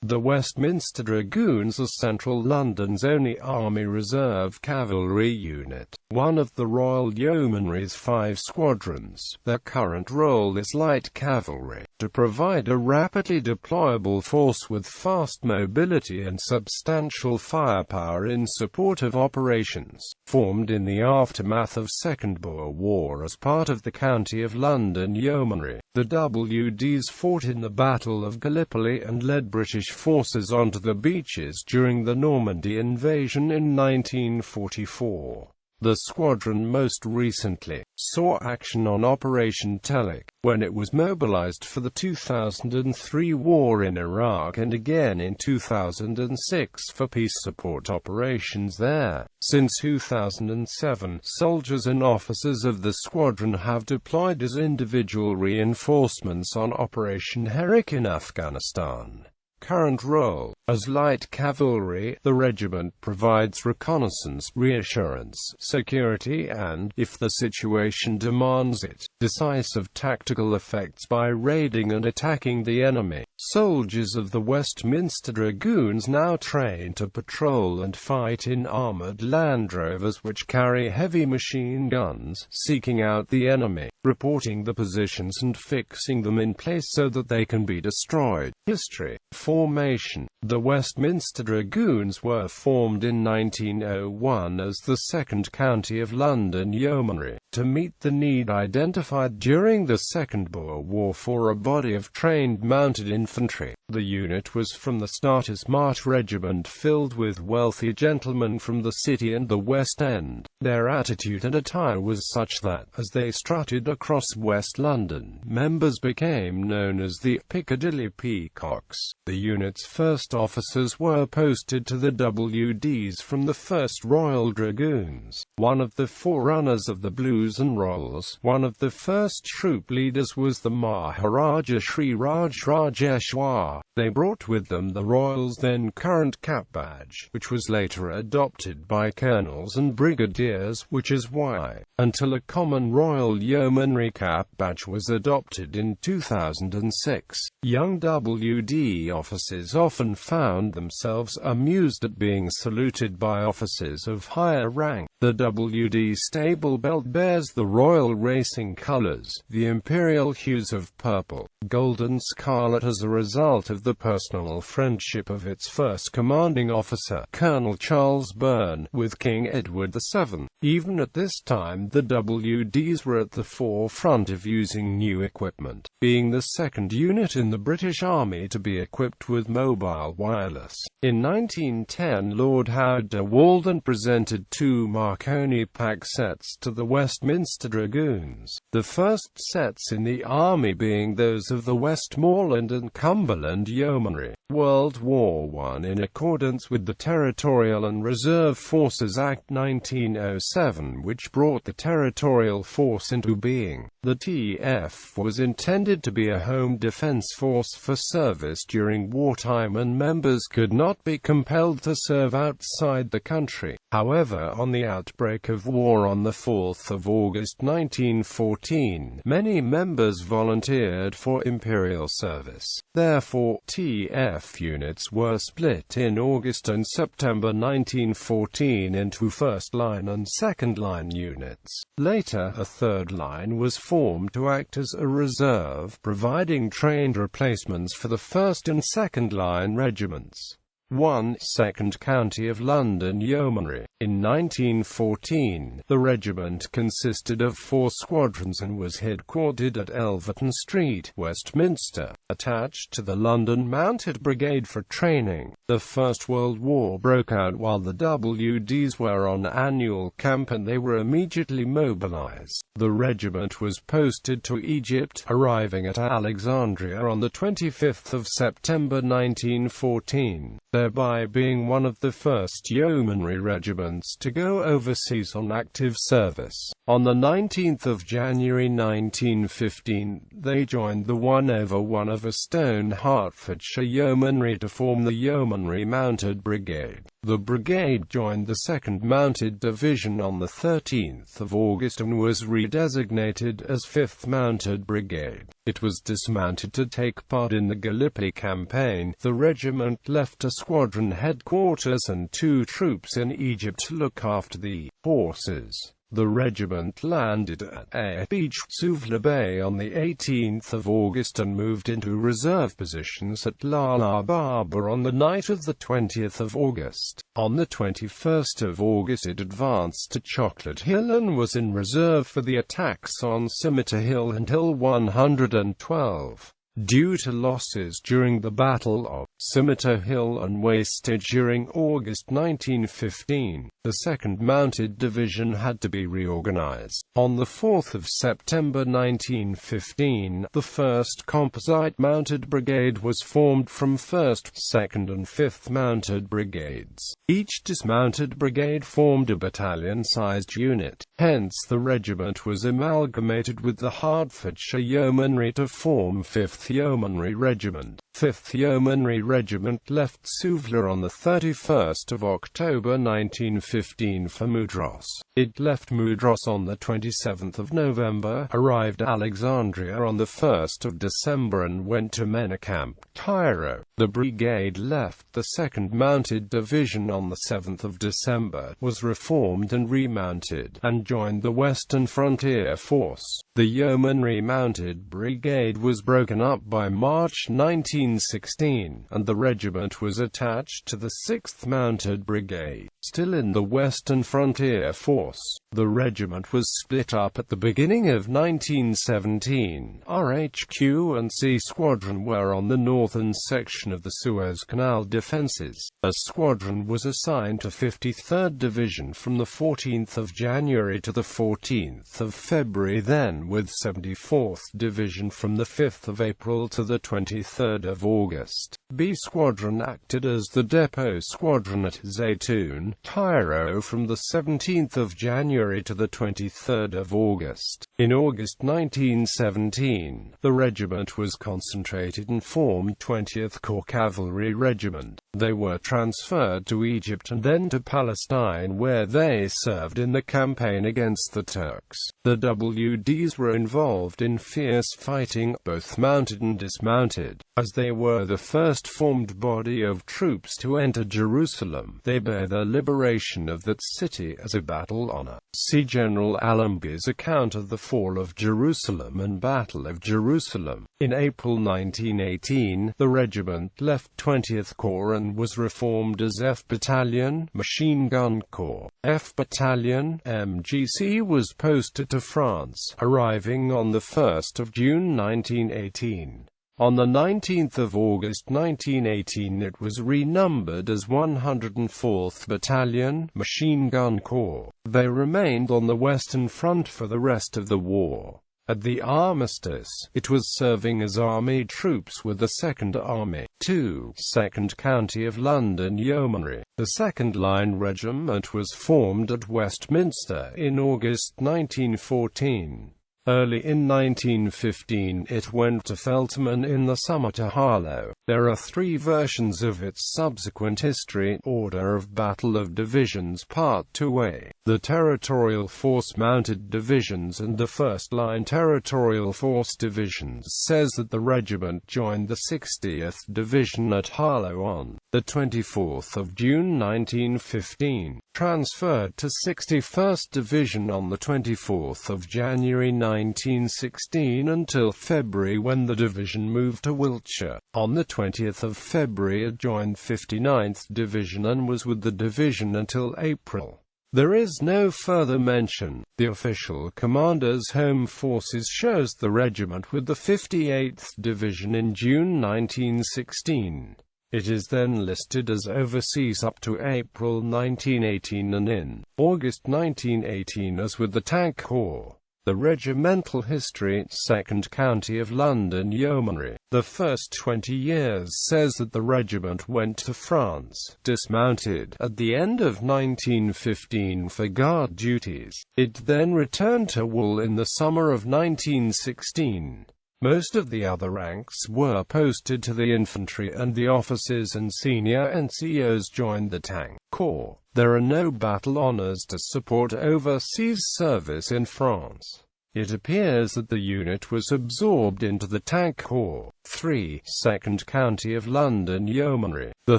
The Westminster Dragoons are central London's only Army Reserve cavalry unit, one of the Royal Yeomanry's 5 squadrons. Their current role is light cavalry, to provide a rapidly deployable force with fast mobility and substantial firepower in support of operations. Formed in the aftermath of Second Boer War as part of the County of London Yeomanry, the WDs fought in the Battle of Gallipoli and led British forces onto the beaches during the Normandy Invasion in 1944. The squadron most recently saw action on Operation Telic, when it was mobilised for the 2003 war in Iraq and again in 2006 for peace support operations there. Since 2007, soldiers and officers of the squadron have deployed as individual reinforcements on Operation Herrick in Afghanistan. Current role: as light cavalry, the regiment provides reconnaissance, reassurance, security and, if the situation demands it, decisive tactical effects by raiding and attacking the enemy. Soldiers of the Westminster Dragoons now train to patrol and fight in armoured Land Rovers which carry heavy machine guns, seeking out the enemy, reporting the positions and fixing them in place so that they can be destroyed. History. Formation. The Westminster Dragoons were formed in 1901 as the Second County of London Yeomanry, to meet the need identified during the Second Boer War for a body of trained mounted infantry. The unit was from the start a smart regiment filled with wealthy gentlemen from the City and the West End. Their attitude and attire was such that, as they strutted across West London, members became known as the Piccadilly Peacocks. The unit's first officers were posted to the WDs from the 1st Royal Dragoons, one of the forerunners of the Blues and Royals. One of the first troop leaders was the Maharaja Sri Rajeshwar. They brought with them the Royals' then current cap badge, which was later adopted by colonels and brigadiers, which is why, until a common Royal Yeomanry cap badge was adopted in 2006, young WD officers often found themselves amused at being saluted by officers of higher rank. The WD stable belt bears the royal racing colours, the imperial hues of purple, gold and scarlet as a result of the personal friendship of its first commanding officer, Colonel Charles Byrne, with King Edward VII. Even at this time the WDs were at the forefront of using new equipment, being the second unit in the British Army to be equipped with mobile wireless. In 1910 Lord Howard de Walden presented 2 Marconi pack sets to the Westminster Dragoons, the first sets in the Army being those of the Westmoreland and Cumberland Yeomanry. World War I. In accordance with the Territorial and Reserve Forces Act 1907, which brought the Territorial Force into being, the TF was intended to be a home defense force for service during wartime and members could not be compelled to serve outside the country. However, on the outbreak of war on the 4th of August 1914, many members volunteered for imperial service. Therefore, TF units were split in August and September 1914 into first-line and second-line units. Later, a third line was formed to act as a reserve, providing trained replacements for the first and second-line regiments. 1. Second County of London Yeomanry. In 1914, the regiment consisted of 4 squadrons and was headquartered at Elverton Street, Westminster, attached to the London Mounted Brigade for training. The First World War broke out while the WDs were on annual camp and they were immediately mobilised. The regiment was posted to Egypt, arriving at Alexandria on the 25th of September 1914. Thereby being one of the first yeomanry regiments to go overseas on active service. On the 19th of January 1915, they joined the 1/1 of a Stone Hertfordshire Yeomanry to form the Yeomanry Mounted Brigade. The brigade joined the 2nd Mounted Division on the 13th of August and was redesignated as 5th Mounted Brigade. It was dismounted to take part in the Gallipoli campaign. The regiment left a squadron headquarters and 2 troops in Egypt to look after the forces. The regiment landed at A Beach, Suvla Bay on the 18th of August and moved into reserve positions at Lala Baba on the night of the 20th of August. On the 21st of August it advanced to Chocolate Hill and was in reserve for the attacks on Scimitar Hill until 112. Due to losses during the Battle of Scimitar Hill and wastage during August 1915, the 2nd Mounted Division had to be reorganized. On the 4th of September 1915, the 1st Composite Mounted Brigade was formed from 1st, 2nd and 5th Mounted Brigades. Each dismounted brigade formed a battalion-sized unit. Hence the regiment was amalgamated with the Hertfordshire Yeomanry to form 5th Yeomanry Regiment. 5th Yeomanry Regiment left Suvla on the 31st of October 1915 for Mudros. It left Mudros on the 27th of November, arrived Alexandria on the 1st of December and went to Menacamp, Cairo. The brigade left the 2nd Mounted Division on the 7th of December, was reformed and remounted, and joined the Western Frontier Force. The Yeomanry Mounted Brigade was broken up by March 1916, and the regiment was attached to the 6th Mounted Brigade. Still in the Western Frontier Force, the regiment was split up at the beginning of 1917. RHQ and C Squadron were on the northern section of the Suez Canal defences. A squadron was assigned to 53rd Division from the 14th of January to the 14th of February, then with 74th Division from the 5th of April to the 23rd of August. B Squadron acted as the depot squadron at Zaytun, Cairo from the 17th of January to the 23rd of August. In August 1917, the regiment was concentrated and formed 20th Corps Cavalry Regiment. They were transferred to Egypt and then to Palestine, where they served in the campaign against the Turks. The WDs were involved in fierce fighting, both mounted and dismounted. As they were the first formed body of troops to enter Jerusalem, they bear the liberation of that city as a battle honor. See General Allenby's account of the fall of Jerusalem and Battle of Jerusalem. In April 1918, the regiment left 20th Corps and was reformed as F Battalion, Machine Gun Corps. F Battalion, MGC was posted to France, arriving on the 1st of June 1918. On the 19th of August 1918 it was renumbered as 104th Battalion, Machine Gun Corps. They remained on the Western Front for the rest of the war. At the armistice, it was serving as army troops with the 2nd Army. 2. 2nd County of London Yeomanry. The 2nd Line Regiment was formed at Westminster in August 1914. Early in 1915 it went to Feltham in the summer to Harlow. There are 3 versions of its subsequent history. Order of Battle of Divisions Part 2A. The Territorial Force Mounted Divisions and the First Line Territorial Force Divisions says that the regiment joined the 60th Division at Harlow on the 24th of June 1915, transferred to 61st Division on the 24th of January 1916 until February, when the division moved to Wiltshire. On the 20th of February it joined 59th Division and was with the division until April. There is no further mention. The official Commander's Home Forces shows the regiment with the 58th Division in June 1916. It is then listed as overseas up to April 1918 and in August 1918 as with the Tank Corps. The regimental history, 2nd County of London Yeomanry. The first 20 years says that the regiment went to France, dismounted, at the end of 1915 for guard duties. It then returned to Wool in the summer of 1916. Most of the other ranks were posted to the infantry, and the officers and senior NCOs joined the Tank Corps. There are no battle honours to support overseas service in France. It appears that the unit was absorbed into the Tank Corps. 3. Second County of London Yeomanry. The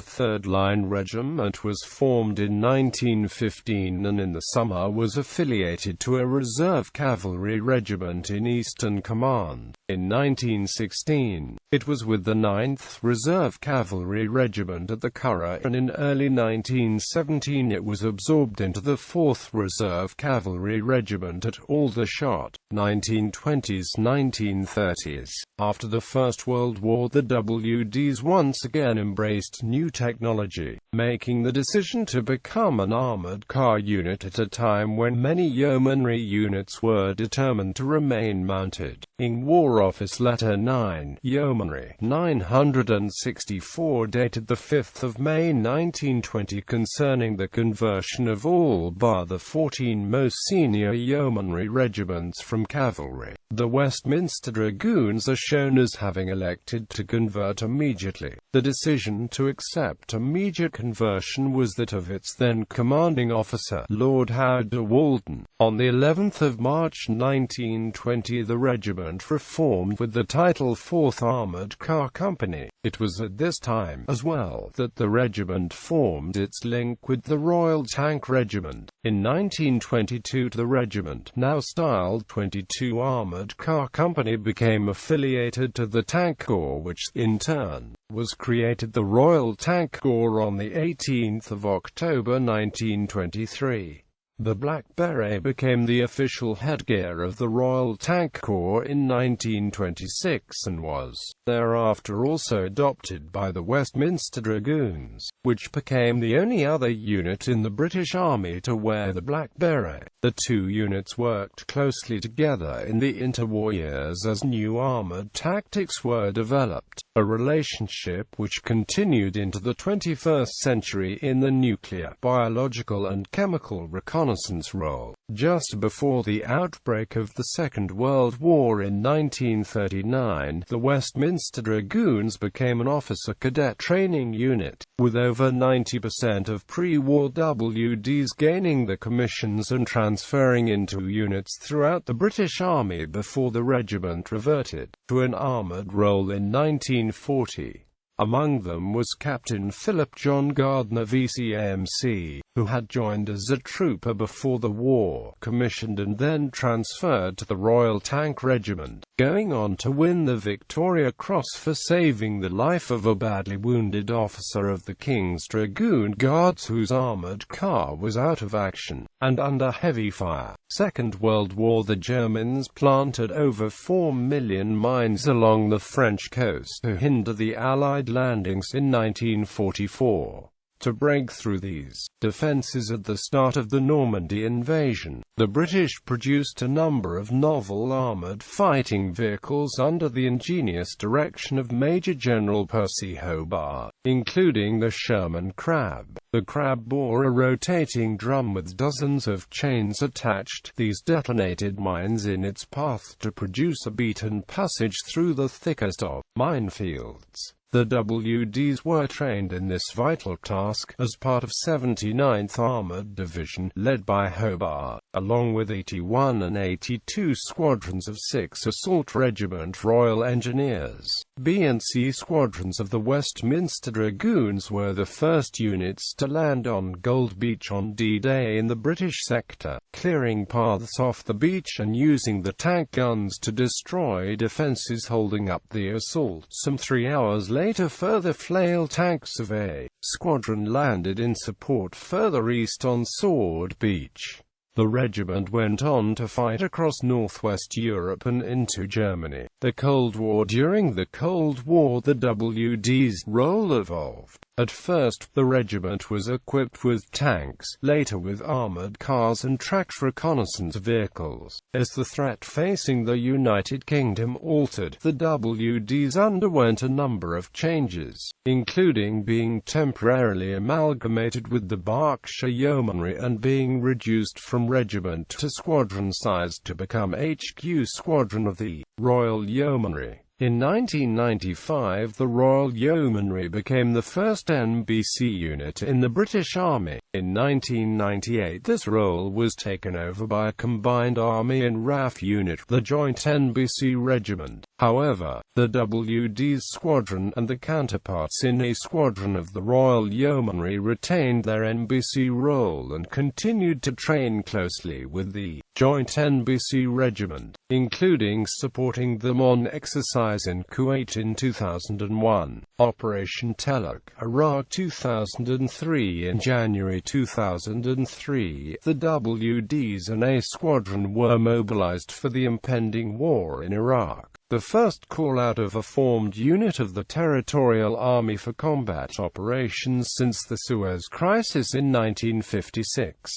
3rd Line Regiment was formed in 1915 and in the summer was affiliated to a reserve cavalry regiment in Eastern Command. In 1916, it was with the 9th Reserve Cavalry Regiment at the Curragh, and in early 1917 it was absorbed into the 4th Reserve Cavalry Regiment at Aldershot. 1920s–1930s. After the First World War, the WDs once again embraced new technology, making the decision to become an armoured car unit at a time when many yeomanry units were determined to remain mounted. In War Office Letter 9, Yeomanry 964 dated 5 May 1920 concerning the conversion of all bar the 14 most senior yeomanry regiments from cavalry. The Westminster Dragoons are shown as having elected to convert immediately. The decision to accept immediate conversion was that of its then commanding officer, Lord Howard de Walden. On the 11th of March 1920 the regiment reformed with the title 4th Armoured Car Company. It was at this time, as well, that the regiment formed its link with the Royal Tank Regiment. In 1922 the regiment, now styled 22 Armoured Car Company, became affiliated to the Tank Corps, which, in turn, was created the Royal Tank Corps on the 18th of October 1923. The black beret became the official headgear of the Royal Tank Corps in 1926 and was thereafter also adopted by the Westminster Dragoons, which became the only other unit in the British Army to wear the black beret. The two units worked closely together in the interwar years as new armoured tactics were developed, a relationship which continued into the 21st century in the nuclear, biological and chemical reconnaissance role. Just before the outbreak of the Second World War in 1939, the Westminster Dragoons became an officer cadet training unit, with over 90% of pre-war WDs gaining the commissions and transferring into units throughout the British Army before the regiment reverted to an armoured role in 1940. Among them was Captain Philip John Gardner VCAMC, who had joined as a trooper before the war, commissioned and then transferred to the Royal Tank Regiment, going on to win the Victoria Cross for saving the life of a badly wounded officer of the King's Dragoon Guards whose armoured car was out of action, and under heavy fire. Second World War. The Germans planted over 4 million mines along the French coast to hinder the Allied landings in 1944. To break through these defences at the start of the Normandy Invasion, the British produced a number of novel armoured fighting vehicles under the ingenious direction of Major General Percy Hobart, including the Sherman Crab. The Crab bore a rotating drum with dozens of chains attached. These detonated mines in its path to produce a beaten passage through the thickest of minefields. The WDs were trained in this vital task as part of 79th Armoured Division, led by Hobart, along with 81 and 82 squadrons of 6 Assault Regiment Royal Engineers. B and C squadrons of the Westminster Dragoons were the first units to land on Gold Beach on D-Day in the British sector, clearing paths off the beach and using the tank guns to destroy defences holding up the assault. Some 3 hours later, further flail tanks of A Squadron landed in support further east on Sword Beach. The regiment went on to fight across northwest Europe and into Germany. The Cold War. During the Cold War, the WD's role evolved. At first, the regiment was equipped with tanks, later with armoured cars and tracked reconnaissance vehicles. As the threat facing the United Kingdom altered, the WDs underwent a number of changes, including being temporarily amalgamated with the Berkshire Yeomanry and being reduced from regiment to squadron size to become HQ squadron of the Royal Yeomanry. In 1995, the Royal Yeomanry became the first NBC unit in the British Army. In 1998, this role was taken over by a combined Army and RAF unit, the Joint NBC Regiment. However, the WD's squadron and the counterparts in a squadron of the Royal Yeomanry retained their NBC role and continued to train closely with the Joint NBC Regiment, including supporting them on exercise in Kuwait in 2001, Operation Telic, Iraq 2003. In January 2003, the WDs and a squadron were mobilized for the impending war in Iraq, the first call-out of a formed unit of the Territorial Army for combat operations since the Suez Crisis in 1956.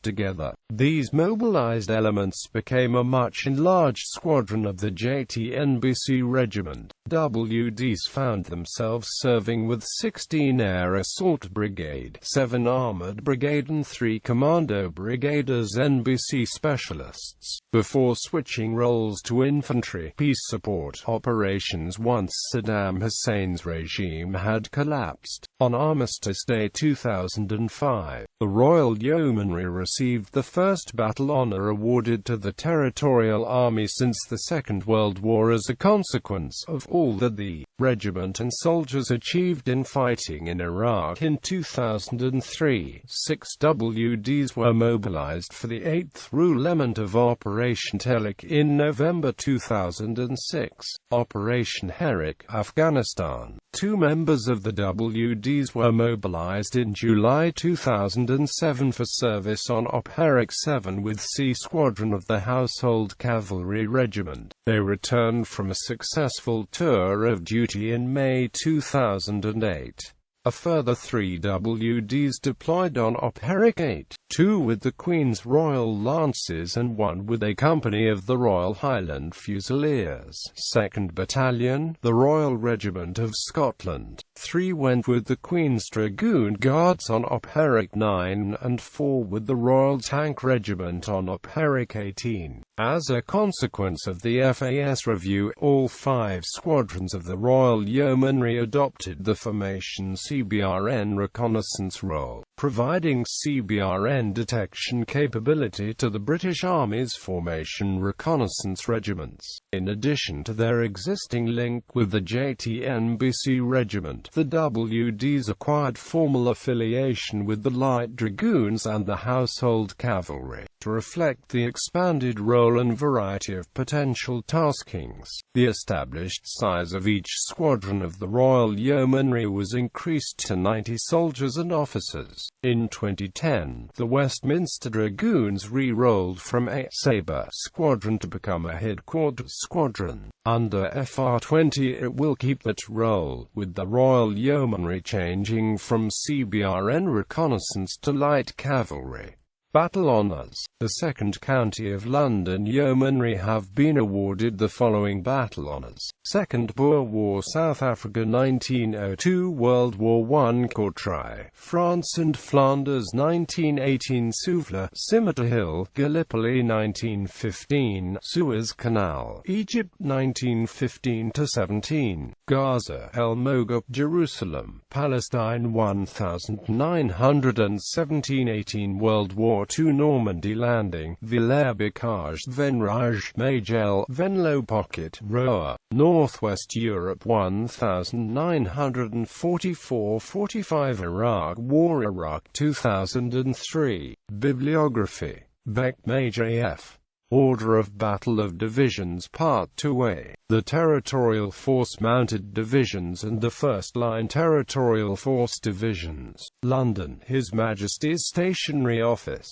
Together, these mobilized elements became a much enlarged squadron of the JTNBC Regiment. WDs found themselves serving with 16 Air Assault Brigade, 7 Armored Brigade and 3 Commando Brigade as NBC specialists, before switching roles to infantry peace support operations once Saddam Hussein's regime had collapsed. On Armistice Day 2005, the Royal Yeomanry received the first battle honour awarded to the Territorial Army since the Second World War as a consequence of all that the regiment and soldiers achieved in fighting in Iraq. In 2003, 6 WDs were mobilized for the 8th Regiment of Operation Telic in November 2006, Operation Herrick, Afghanistan. 2 members of the WDs were mobilized in July 2007 for service on Op Herrick 7 with C Squadron of the Household Cavalry Regiment. They returned from a successful tour of duty in May 2008. A further 3 WDs deployed on Op Herrick 8, 2 with the Queen's Royal Lancers and 1 with a company of the Royal Highland Fusiliers, 2nd Battalion, the Royal Regiment of Scotland. 3 went with the Queen's Dragoon Guards on Op Herrick 9 and 4 with the Royal Tank Regiment on Op Herrick 18. As a consequence of the FAS review, all 5 squadrons of the Royal Yeomanry adopted the formation CBRN reconnaissance role, providing CBRN detection capability to the British Army's formation reconnaissance regiments. In addition to their existing link with the JTNBC Regiment, the WDs acquired formal affiliation with the Light Dragoons and the Household Cavalry. To reflect the expanded role and variety of potential taskings, the established size of each squadron of the Royal Yeomanry was increased to 90 soldiers and officers. In 2010, the Westminster Dragoons re-rolled from a Sabre squadron to become a headquarters squadron. Under FR20 it will keep that role, with the Royal Yeomanry changing from CBRN reconnaissance to light cavalry. Battle honours. The Second County of London Yeomanry have been awarded the following battle honours: Second Boer War, South Africa 1902, World War I, Courtrai, France and Flanders 1918, Suvla, Scimitar Hill, Gallipoli 1915, Suez Canal, Egypt 1915-17, Gaza, El Moghab, Jerusalem, Palestine 1917-18, World War II, Normandy Landing, Villers-Bocage, Venrage, Majel, Venlo Pocket, Roa, Northwest Europe 1944-45, Iraq War, Iraq 2003. Bibliography. Beck, Major F. Order of Battle of Divisions Part 2A. The Territorial Force Mounted Divisions and the First Line Territorial Force Divisions. London, His Majesty's Stationery Office.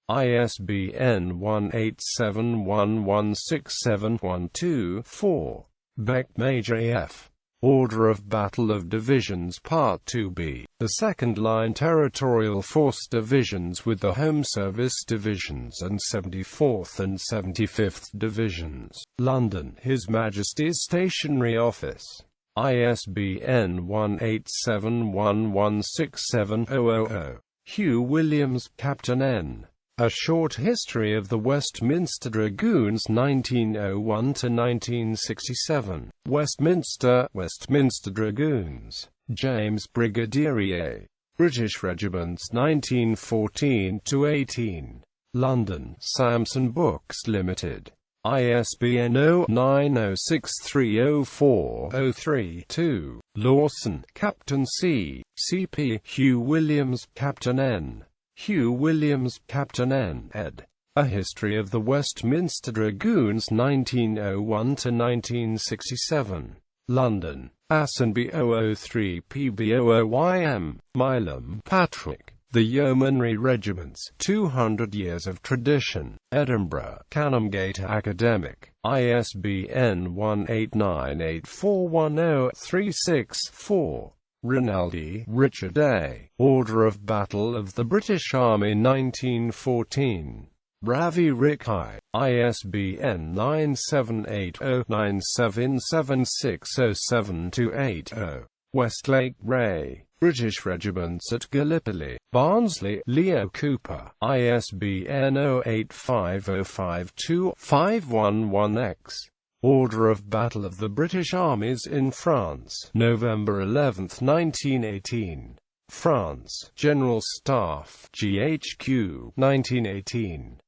ISBN 1871167124. Beck, Major F. Order of Battle of Divisions Part 2b. The 2nd Line Territorial Force Divisions with the Home Service Divisions and 74th and 75th Divisions. London, His Majesty's Stationery Office. ISBN 1871167000. Hugh Williams, Captain N. A Short History of the Westminster Dragoons 1901–1967. Westminster Dragoons. James Brigadier. British Regiments 1914–18. London, Samson Books Limited. ISBN 0906304032. Lawson, Captain C. CP. Hugh Williams, Captain N. Hugh Williams, Captain N. ed. A History of the Westminster Dragoons 1901–1967. London, Assenby 003 PBOOYM. Milam, Patrick. The Yeomanry Regiments, 200 Years of Tradition. Edinburgh, Canongate Academic. ISBN 1898410364. Rinaldi, Richard A. Order of Battle of the British Army 1914. Ravi Rikai. ISBN 9780977607280. Westlake, Ray. British Regiments at Gallipoli. Barnsley, Leo Cooper. ISBN 0850525511X. Order of Battle of the British Armies in France. November 11, 1918. France, General Staff, GHQ, 1918.